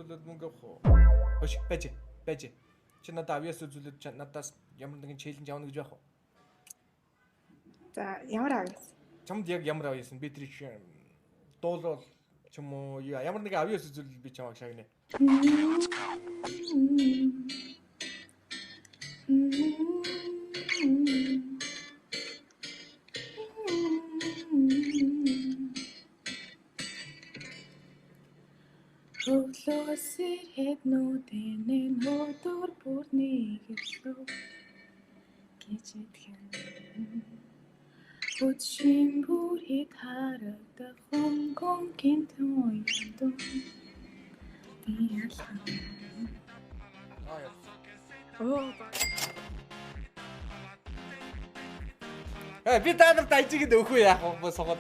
үзүүлээд мөнгө авах уу? Өш байж. Чи надад авьяас үзүүлээд надаас ямар нэгэн челленж авах гэж байх уу? За ямар авьяас? Чамд яг ямар авьяас нь би тэр дуулал ч юм уу ямар нэгэн авьяас үзүүлэл би чамайг шагнаа. Өглөөсөр хэднүүдэн хөдөр бүрний гэлөө гэж итгэн Өчим бүр хэд харагдах хөнгөн тойрон диалхан Би та нарт ажиг өгөх үү яах вэ? Согоод.